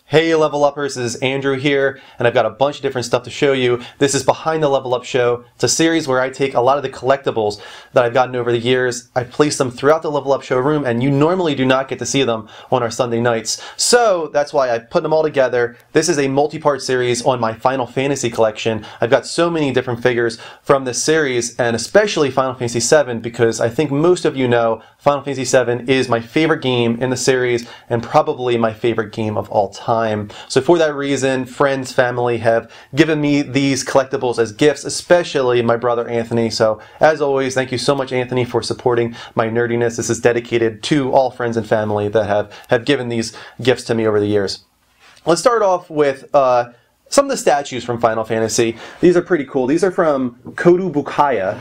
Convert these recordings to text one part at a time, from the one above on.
Hey Level Uppers, this is Andrew here, and I've got a bunch of different stuff to show you. This is Behind the Level Up Show. It's a series where I take a lot of the collectibles that I've gotten over the years, I place them throughout the Level Up showroom, and you normally do not get to see them on our Sunday nights. So that's why I put them all together. This is a multi-part series on my Final Fantasy collection. I've got so many different figures from this series, and especially Final Fantasy VII, because I think most of you know Final Fantasy VII is my favorite game in the series, and probably my favorite game of all time. So for that reason, friends, family have given me these collectibles as gifts, especially my brother Anthony. So as always, thank you so much, Anthony, for supporting my nerdiness. This is dedicated to all friends and family that have given these gifts to me over the years. Let's start off with some of the statues from Final Fantasy. These are pretty cool. These are from Kodo Bukaya.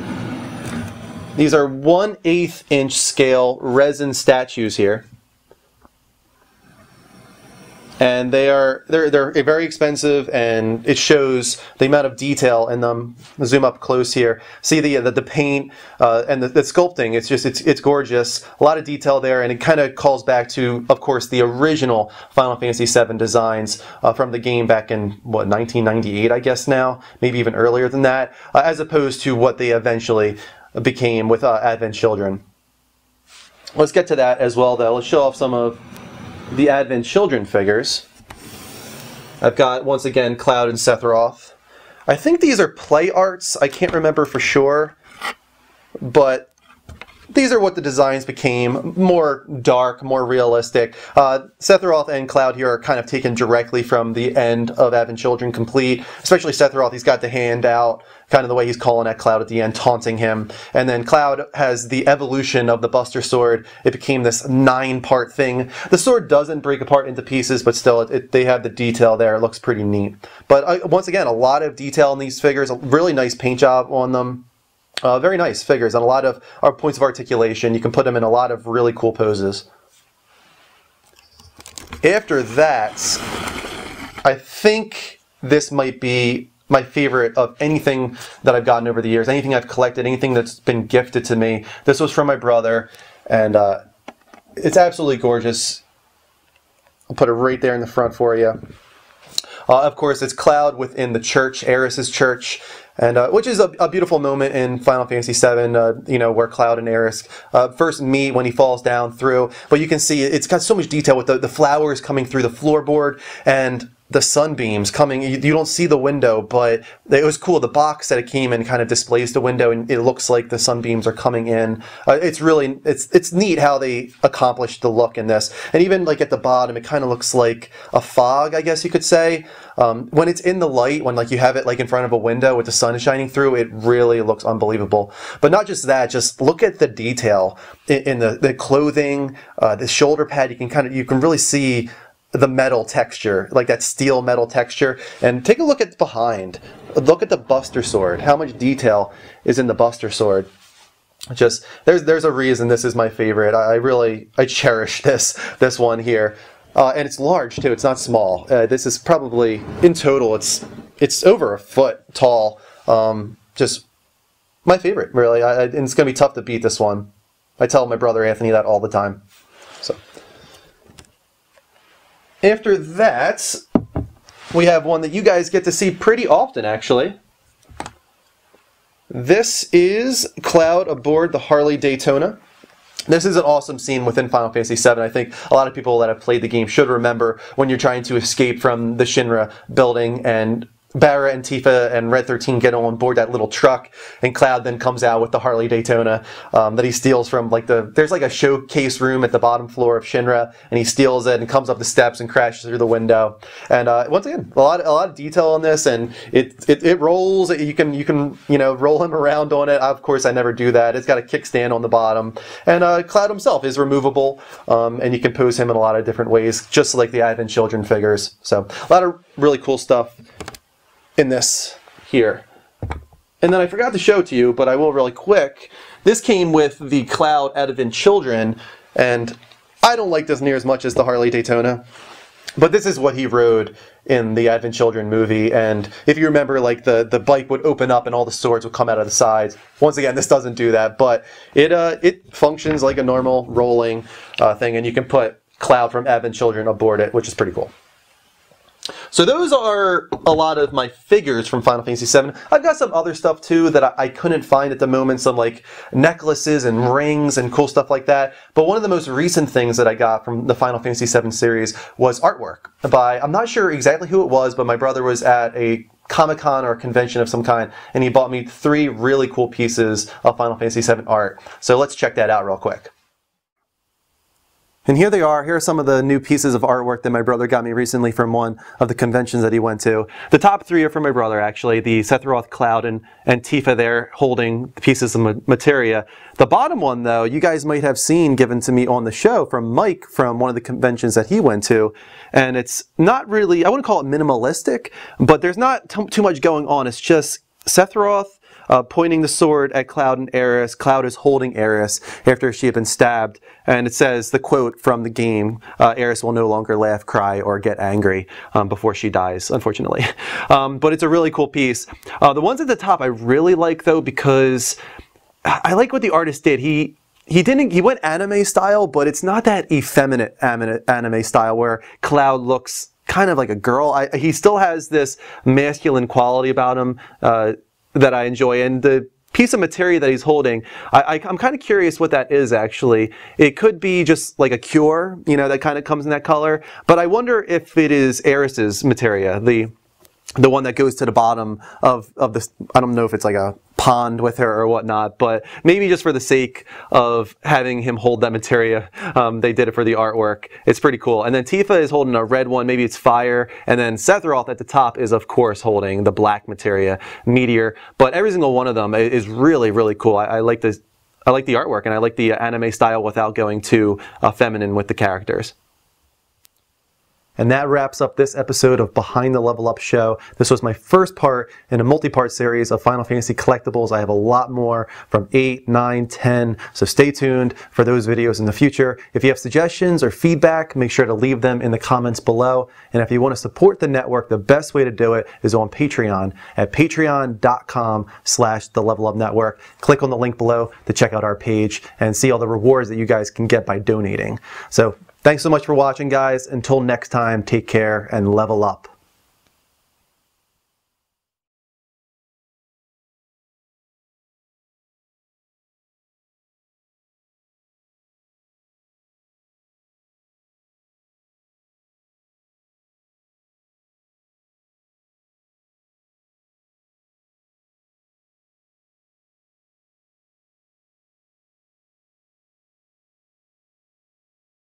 These are 1/8 inch scale resin statues here. And they're very expensive, and it shows the amount of detail in them. I'll zoom up close here. See the paint and the sculpting. It's gorgeous. A lot of detail there, and it kind of calls back to, of course, the original Final Fantasy VII designs from the game back in what, 1998, I guess now, maybe even earlier than that, as opposed to what they eventually became with Advent Children. Let's get to that as well, though. Let's show off some of the Advent Children figures. I've got, once again, Cloud and Sephiroth. I think these are play arts. I can't remember for sure, but these are what the designs became. More dark, more realistic. Sephiroth and Cloud here are kind of taken directly from the end of Advent Children Complete. Especially Sephiroth, he's got the hand out, kind of the way he's calling at Cloud at the end, taunting him. And then Cloud has the evolution of the Buster Sword. It became this 9-part thing. The sword doesn't break apart into pieces, but still, they have the detail there. It looks pretty neat. But once again, a lot of detail in these figures. A really nice paint job on them. Very nice figures, and a lot of points of articulation. You can put them in a lot of really cool poses. After that, I think this might be my favorite of anything that I've gotten over the years, anything I've collected, anything that's been gifted to me. This was from my brother, and it's absolutely gorgeous. I'll put it right there in the front for you. Of course, it's Cloud within the church, Aeris's church, and which is a beautiful moment in Final Fantasy VII, you know, where Cloud and Aeris first meet when he falls down through. But you can see it's got so much detail with the flowers coming through the floorboard and the sunbeams coming. You don't see the window, but it was cool. The box that it came in kind of displays the window, and it looks like the sunbeams are coming in. It's really, it's neat how they accomplished the look in this. And even like at the bottom, it kind of looks like a fog, I guess you could say. When it's in the light, when like you have it like in front of a window with the sun shining through, it really looks unbelievable. But not just that, just look at the detail in the clothing, the shoulder pad. You can really see the metal texture, like that steel metal texture. And take a look at behind. Look at the Buster Sword. How much detail is in the Buster Sword? Just there's a reason this is my favorite. I cherish this one here. And it's large too. It's not small. This is probably, in total, it's over a foot tall. Just my favorite, really. And it's gonna be tough to beat this one. I tell my brother Anthony that all the time. So after that, we have one that you guys get to see pretty often, actually. This is Cloud aboard the Harley Daytona. This is an awesome scene within Final Fantasy VII. I think a lot of people that have played the game should remember when you're trying to escape from the Shinra building, and Barra and Tifa and Red 13 get on board that little truck, and Cloud then comes out with the Harley Daytona that he steals from there's like a showcase room at the bottom floor of Shinra, and he steals it and comes up the steps and crashes through the window. And once again, a lot of detail on this, and it rolls. You can roll him around on it. Of course, I never do that. It's got a kickstand on the bottom, and Cloud himself is removable, and you can pose him in a lot of different ways, just like the Advent Children figures. So a lot of really cool stuff in this here. And then I forgot to show to you, but I will really quick. This came with the Cloud Advent Children, and I don't like this near as much as the Harley Daytona, but this is what he rode in the Advent Children movie. And if you remember, like the bike would open up and all the swords would come out of the sides. Once again, this doesn't do that, but it functions like a normal rolling thing, and you can put Cloud from Advent Children aboard it, which is pretty cool. So those are a lot of my figures from Final Fantasy VII. I've got some other stuff too that I couldn't find at the moment, some like necklaces and rings and cool stuff like that. But one of the most recent things that I got from the Final Fantasy VII series was artwork by, I'm not sure exactly who it was, but my brother was at a Comic-Con or a convention of some kind, and he bought me 3 really cool pieces of Final Fantasy VII art. So let's check that out real quick. And here they are. Here are some of the new pieces of artwork that my brother got me recently from one of the conventions that he went to. The top 3 are from my brother, actually. The Sephiroth, Cloud, and Tifa there holding the pieces of materia. The bottom one, though, you guys might have seen given to me on the show from Mike from one of the conventions that he went to. And it's not really, I wouldn't call it minimalistic, but there's not too much going on. It's just Sephiroth pointing the sword at Cloud and Aeris. Cloud is holding Aeris after she had been stabbed. And it says the quote from the game, Aeris will no longer laugh, cry, or get angry before she dies, unfortunately. But it's a really cool piece. The ones at the top I really like, though, because I like what the artist did. He went anime style, but it's not that effeminate anime style where Cloud looks kind of like a girl. He still has this masculine quality about him that I enjoy. And the piece of materia that he's holding, I'm kind of curious what that is, actually. It could be just like a cure, you know, that kind of comes in that color. But I wonder if it is Aeris's materia, the one that goes to the bottom of this. I don't know if it's like a pond with her or whatnot, but maybe just for the sake of having him hold that materia, they did it for the artwork. It's pretty cool. And then Tifa is holding a red one, maybe it's fire, and then Sephiroth at the top is, of course, holding the black materia, meteor. But every single one of them is really, really cool. I like the artwork, and I like the anime style without going too feminine with the characters. And that wraps up this episode of Behind the Level Up Show. This was my first part in a multi-part series of Final Fantasy Collectibles. I have a lot more from 8, 9, 10, so stay tuned for those videos in the future. If you have suggestions or feedback, make sure to leave them in the comments below. And if you want to support the network, the best way to do it is on Patreon at patreon.com/thelevelupnetwork. Click on the link below to check out our page and see all the rewards that you guys can get by donating. So thanks so much for watching, guys. Until next time, take care and level up.